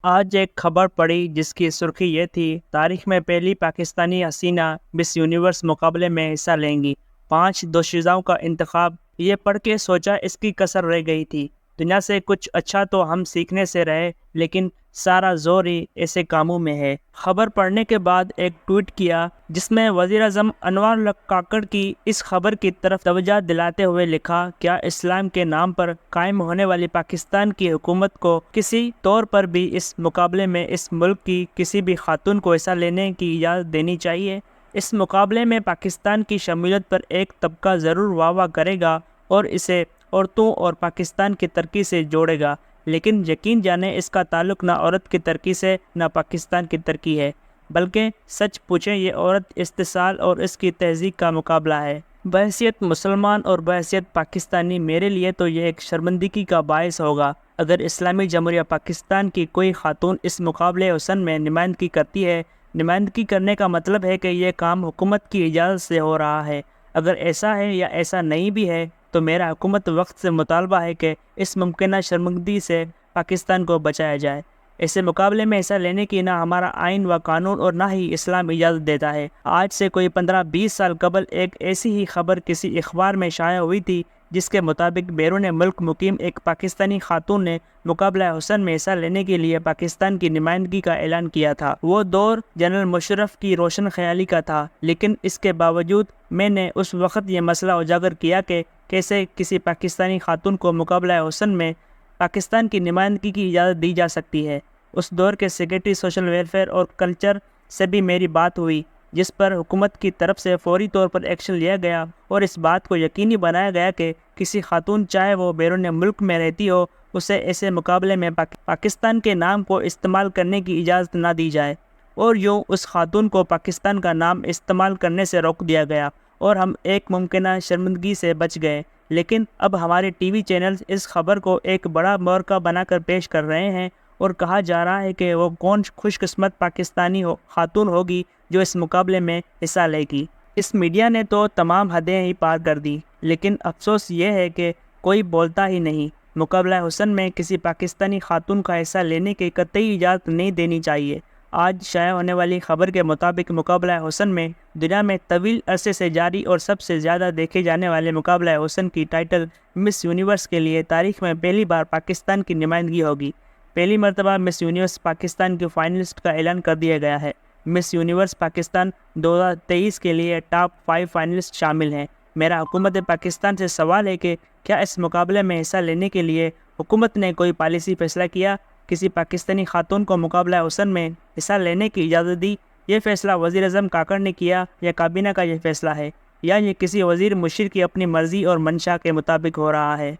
آج ایک خبر پڑی جس کی سرخی یہ تھی: تاریخ میں پہلی پاکستانی حسینہ مس یونیورس مقابلے میں حصہ لیں گی، 5 دوشیزاؤں کا انتخاب۔ یہ پڑھ کے سوچا اس کی کسر رہ گئی تھی۔ دنیا سے کچھ اچھا تو ہم سیکھنے سے رہے، لیکن سارا زور ہی ایسے کاموں میں ہے۔ خبر پڑھنے کے بعد ایک ٹویٹ کیا جس میں وزیر اعظم انور الحق کاکڑ کی اس خبر کی طرف توجہ دلاتے ہوئے لکھا: کیا اسلام کے نام پر قائم ہونے والی پاکستان کی حکومت کو کسی طور پر بھی اس مقابلے میں اس ملک کی کسی بھی خاتون کو حصہ لینے کی اجازت دینی چاہیے؟ اس مقابلے میں پاکستان کی شمولیت پر ایک طبقہ ضرور واہ واہ کرے گا اور اسے عورتوں اور پاکستان کی ترقی سے جوڑے گا، لیکن یقین جانیں اس کا تعلق نہ عورت کی ترقی سے نہ پاکستان کی ترقی ہے، بلکہ سچ پوچھیں یہ عورت استحصال اور اس کی تہذیب کا مقابلہ ہے۔ بحیثیت مسلمان اور بحیثیت پاکستانی میرے لیے تو یہ ایک شرمندگی کا باعث ہوگا اگر اسلامی جمہوریہ پاکستان کی کوئی خاتون اس مقابلے حسن میں نمائندگی کرتی ہے۔ نمائندگی کرنے کا مطلب ہے کہ یہ کام حکومت کی اجازت سے ہو رہا ہے۔ اگر ایسا ہے یا ایسا نہیں بھی ہے تو میرا حکومت وقت سے مطالبہ ہے کہ اس ممکنہ شرمندگی سے پاکستان کو بچایا جائے۔ ایسے مقابلے میں حصہ لینے کی نہ ہمارا آئین و قانون اور نہ ہی اسلام اجازت دیتا ہے۔ آج سے کوئی 15-20 سال قبل ایک ایسی ہی خبر کسی اخبار میں شائع ہوئی تھی جس کے مطابق بیرون ملک مقیم ایک پاکستانی خاتون نے مقابلہ حسن میں حصہ لینے کے لیے پاکستان کی نمائندگی کا اعلان کیا تھا۔ وہ دور جنرل مشرف کی روشن خیالی کا تھا، لیکن اس کے باوجود میں نے اس وقت یہ مسئلہ اجاگر کیا کہ کیسے کسی پاکستانی خاتون کو مقابلہ حسن میں پاکستان کی نمائندگی کی اجازت دی جا سکتی ہے۔ اس دور کے سیکریٹری سوشل ویلفیئر اور کلچر سے بھی میری بات ہوئی، جس پر حکومت کی طرف سے فوری طور پر ایکشن لیا گیا اور اس بات کو یقینی بنایا گیا کہ کسی خاتون چاہے وہ بیرون ملک میں رہتی ہو، اسے ایسے مقابلے میں پاکستان کے نام کو استعمال کرنے کی اجازت نہ دی جائے، اور یوں اس خاتون کو پاکستان کا نام استعمال کرنے سے روک دیا گیا اور ہم ایک ممکنہ شرمندگی سے بچ گئے۔ لیکن اب ہمارے ٹی وی چینلز اس خبر کو ایک بڑا موقع بنا کر پیش کر رہے ہیں اور کہا جا رہا ہے کہ وہ کون خوش قسمت پاکستانی خاتون ہوگی جو اس مقابلے میں حصہ لے گی۔ اس میڈیا نے تو تمام حدیں ہی پار کر دی، لیکن افسوس یہ ہے کہ کوئی بولتا ہی نہیں۔ مقابلہ حسن میں کسی پاکستانی خاتون کا حصہ لینے کی قطعی اجازت نہیں دینی چاہیے۔ آج شائع ہونے والی خبر کے مطابق مقابلہ حسن میں دنیا میں طویل عرصے سے جاری اور سب سے زیادہ دیکھے جانے والے مقابلہ حسن کی ٹائٹل مس یونیورس کے لیے تاریخ میں پہلی بار پاکستان کی نمائندگی ہوگی۔ پہلی مرتبہ مس یونیورس پاکستان کے فائنلسٹ کا اعلان کر دیا گیا ہے۔ مس یونیورس پاکستان 2023 کے لیے ٹاپ 5 فائنلسٹ شامل ہیں۔ میرا حکومت پاکستان سے سوال ہے کہ کیا اس مقابلے میں حصہ لینے کے لیے حکومت نے کوئی پالیسی فیصلہ کیا؟ کسی پاکستانی خاتون کو مقابلہ حسن میں حصہ لینے کی اجازت دی؟ یہ فیصلہ وزیر اعظم کاکڑ نے کیا یا کابینہ کا یہ فیصلہ ہے، یا یہ کسی وزیر مشیر کی اپنی مرضی اور منشا کے مطابق ہو رہا ہے؟